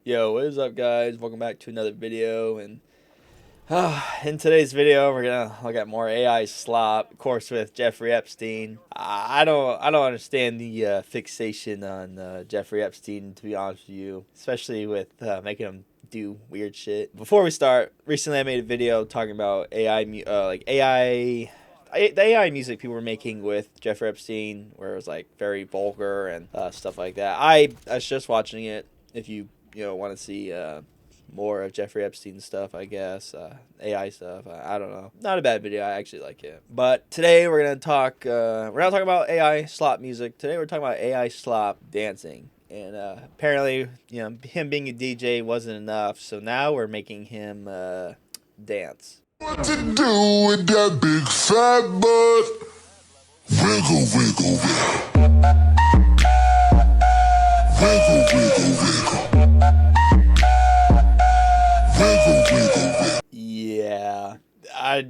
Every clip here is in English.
Yo, what is up, guys? Welcome back to another video. And in today's video, we're gonna look at more AI slop, of course, with Jeffrey Epstein. I don't understand the fixation on Jeffrey Epstein, to be honest with you, especially with making him do weird shit. Before we start, recently I made a video talking about the AI music people were making with Jeffrey Epstein, where it was like very vulgar and stuff like that. I was just watching it. If you want to see more of Jeffrey Epstein stuff, I guess AI stuff. I don't know. Not a bad video. I actually like it. But today we're gonna talk. We're not talking about AI slop music. Today we're talking about AI slop dancing. And apparently, him being a DJ wasn't enough. So now we're making him dance. What to do with that big fat butt? Wiggle, wiggle, wiggle. Wiggle, wiggle, wiggle. Wiggle, wiggle, wiggle. Yeah, I.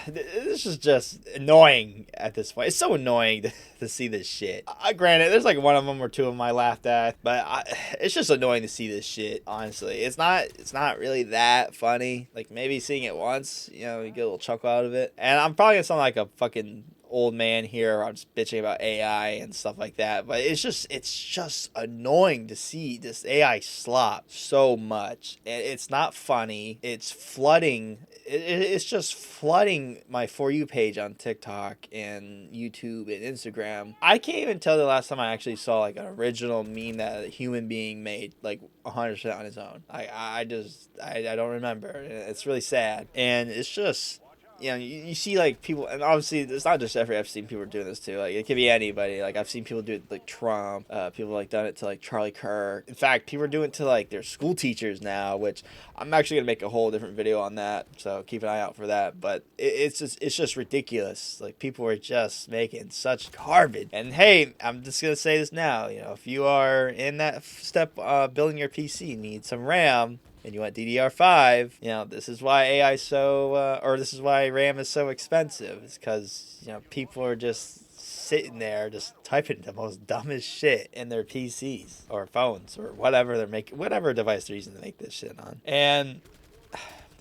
This is just annoying at this point. It's so annoying to see this shit. Granted, there's like one of them or two of them I laughed at, but it's just annoying to see this shit. Honestly, it's not really that funny. Like maybe seeing it once, you get a little chuckle out of it. And I'm probably gonna sound like a fucking old man here. I'm just bitching about AI and stuff like that, but it's just annoying to see this AI slop so much. It's not funny. It's flooding. It's just flooding my For You page on TikTok and YouTube and Instagram. I can't even tell the last time I actually saw like an original meme that a human being made like 100% on his own. I don't remember. It's really sad, and it's just you see like people, and obviously it's not just Jeffrey Epstein. People are doing this too. Like it could be anybody. Like I've seen people do it like Trump. People like done it to like Charlie Kirk. In fact, people are doing it to like their school teachers now, which I'm actually gonna make a whole different video on that. So keep an eye out for that. But it's just ridiculous. Like people are just making such garbage. And hey, I'm just gonna say this now. If you are in that step building your PC, need some RAM, and you want DDR5, this is why AI is or this is why RAM is so expensive. It's because, people are just sitting there just typing the most dumbest shit in their PCs or phones or whatever they're making, whatever device they're using to make this shit on. And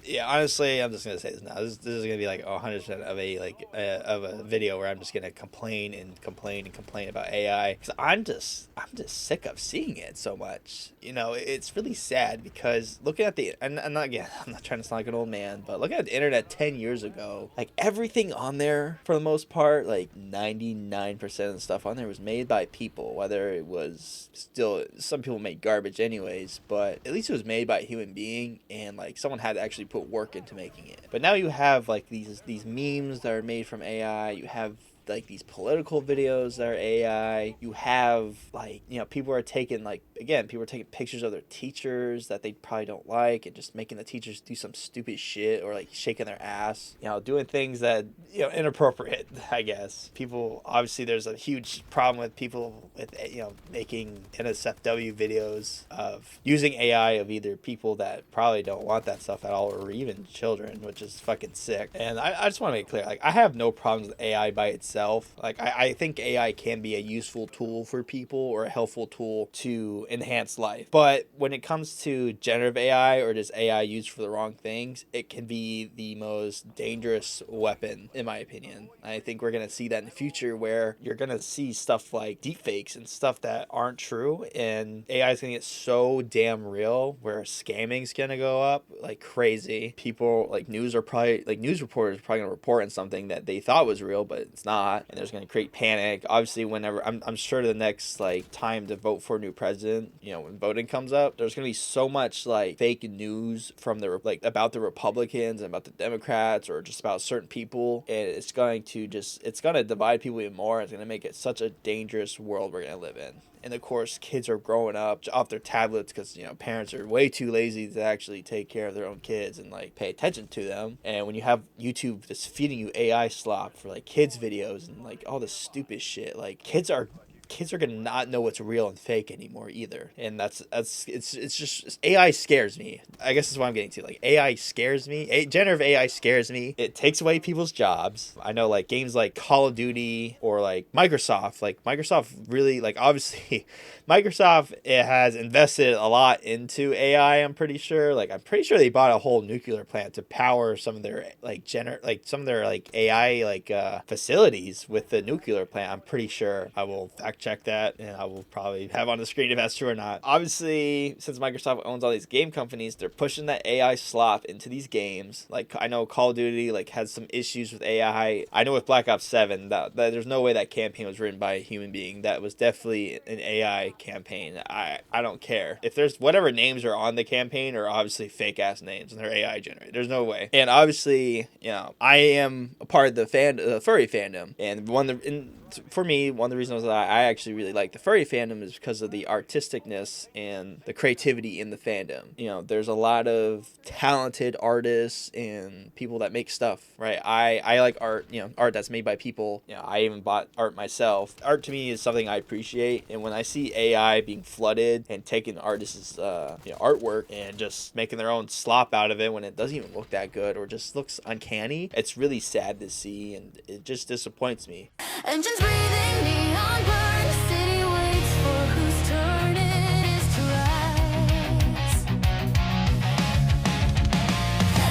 yeah, honestly, I'm just gonna say this now. This is gonna be like 100% of a video where I'm just gonna complain and complain and complain about AI, because I'm just sick of seeing it so much. It's really sad, because looking at and again, I'm not trying to sound like an old man, but looking at the internet 10 years ago, like everything on there for the most part, like 99% of the stuff on there was made by people. Whether it was still, some people made garbage anyways, but at least it was made by a human being, and like someone had to actually put work into making it. But now you have like these memes that are made from AI. You have like these political videos that are AI. You have like, people are taking pictures of their teachers that they probably don't like, and just making the teachers do some stupid shit, or like shaking their ass, doing things that, inappropriate, I guess. People, obviously there's a huge problem with people with, making NSFW videos of using AI of either people that probably don't want that stuff at all, or even children, which is fucking sick. And I just want to make it clear, like, I have no problems with AI by itself. Like, I think AI can be a useful tool for people, or a helpful tool to enhance life. But when it comes to generative AI, or just AI used for the wrong things, it can be the most dangerous weapon, in my opinion. I think we're going to see that in the future, where you're going to see stuff like deepfakes and stuff that aren't true, and AI is going to get so damn real, where scamming's going to go up like crazy. People, like news reporters are probably going to report on something that they thought was real, but it's not. And there's going to create panic. Obviously, whenever I'm sure the next like time to vote for a new president, when voting comes up, there's going to be so much like fake news from about the Republicans and about the Democrats, or just about certain people, and it's going to divide people even more. It's going to make it such a dangerous world we're going to live in. And of course, kids are growing up off their tablets, because parents are way too lazy to actually take care of their own kids and like pay attention to them. And when you have YouTube just feeding you AI slop for like kids videos and like all this stupid shit, like kids are kids are gonna not know what's real and fake anymore either. And it's just AI scares me. I guess that's what I'm getting to. Like AI scares me. Generative AI scares me. It takes away people's jobs. I know like games like Call of Duty or like Microsoft. Like Microsoft really like obviously Microsoft it has invested a lot into AI. I'm pretty sure. Like I'm pretty sure they bought a whole nuclear plant to power some of their like some of their like AI like facilities with the nuclear plant. I'm pretty sure. I will fact check that and I will probably have on the screen if that's true or not. Obviously, since Microsoft owns all these game companies, they're pushing that AI slop into these games. Like I know Call of Duty like has some issues with AI. I know with Black Ops 7 that there's no way that campaign was written by a human being. That was definitely an AI campaign. I don't care. If there's whatever names are on the campaign are obviously fake ass names and they're AI generated. There's no way. And obviously, you know, I am a part of the furry fandom, and for me, one of the reasons that I actually really like the furry fandom is because of the artisticness and the creativity in the fandom. You know, there's a lot of talented artists and people that make stuff, right? I like art, you know, art that's made by people. You know, I even bought art myself. Art to me is something I appreciate, and when I see AI being flooded and taking artists' artwork and just making their own slop out of it when it doesn't even look that good or just looks uncanny, it's really sad to see, and it just disappoints me. Engines breathing, neon burn. The city waits for whose turn it is to rise.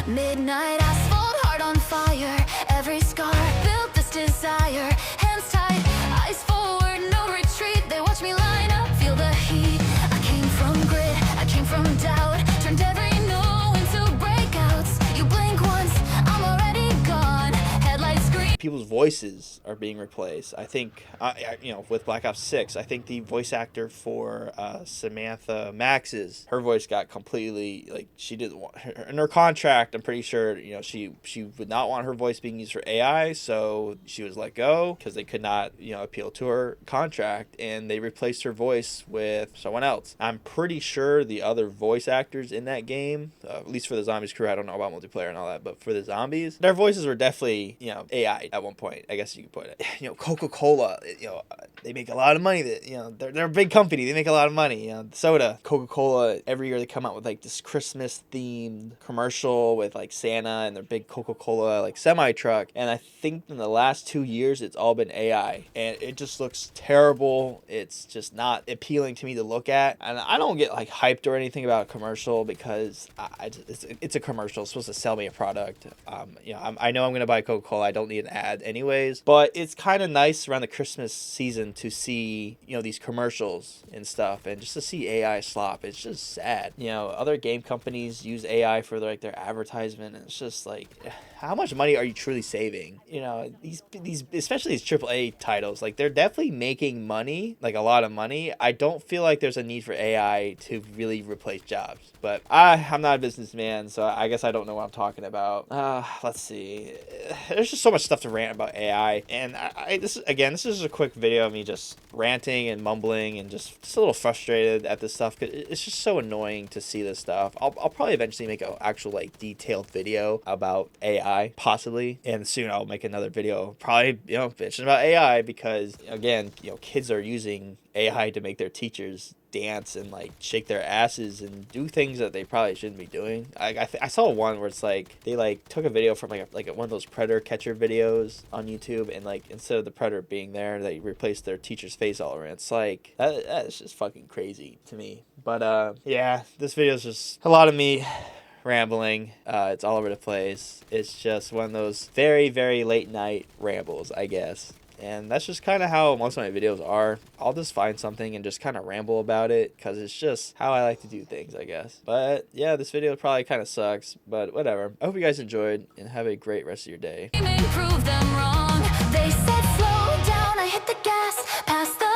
Midnight asphalt, heart on fire. Every scar built this desire. Hands tight, eyes forward, no retreat. They watch me line up, feel the heat. I came from grit, I came from doubt. Turned every no into breakouts. You blink once, I'm already gone. Headlights scream. People's voices are being replaced. I think, with Black Ops 6, I think the voice actor for Samantha Max's, her voice got completely, like, she didn't want, in her contract, I'm pretty sure, you know, she would not want her voice being used for AI, so she was let go because they could not, you know, appeal to her contract, and they replaced her voice with someone else. I'm pretty sure the other voice actors in that game, at least for the zombies crew, I don't know about multiplayer and all that, but for the zombies, their voices were definitely, you know, AI at one point, I guess you could put it. You know, coca-cola, you know, they make a lot of money. That, you know, they're a big company, they make a lot of money. You know, soda, Coca-Cola, every year they come out with like this Christmas themed commercial with like Santa and their big Coca-Cola like semi truck, and I think in the last 2 years it's all been AI, and it just looks terrible. It's just not appealing to me to look at, and I don't get like hyped or anything about a commercial because it's a commercial. It's supposed to sell me a product. I know I'm gonna buy Coca-Cola. I don't need an ad anyways, but it's kind of nice around the Christmas season to see, you know, these commercials and stuff, and just to see AI slop. It's just sad. You know, other game companies use AI for their advertisement, and it's just like, how much money are you truly saving? You know, these especially these AAA titles, like they're definitely making money, like a lot of money. I don't feel like there's a need for AI to really replace jobs, but I'm not a businessman, so I guess I don't know what I'm talking about. Let's see. There's just so much stuff to rant about AI, and this is a quick video of me just ranting and mumbling and just a little frustrated at this stuff, because it's just so annoying to see this stuff. I'll probably eventually make an actual like detailed video about AI, possibly, and soon I'll make another video probably, you know, bitching about AI, because again, you know, kids are using AI to make their teachers dance and like shake their asses and do things that they probably shouldn't be doing. I saw one where it's like they like took a video from like one of those predator catcher videos on YouTube, and like instead of the predator being there, they replaced their teacher's face all around. It's like that's just fucking crazy to me. But yeah, this video is just a lot of me rambling. It's all over the place. It's just one of those very, very late night rambles, I guess. And that's just kind of how most of my videos are. I'll just find something and just kind of ramble about it, because it's just how I like to do things, I guess. But yeah, this video probably kind of sucks, but whatever. I hope you guys enjoyed, and have a great rest of your day. Prove them wrong. They said slow down, I hit the gas, past the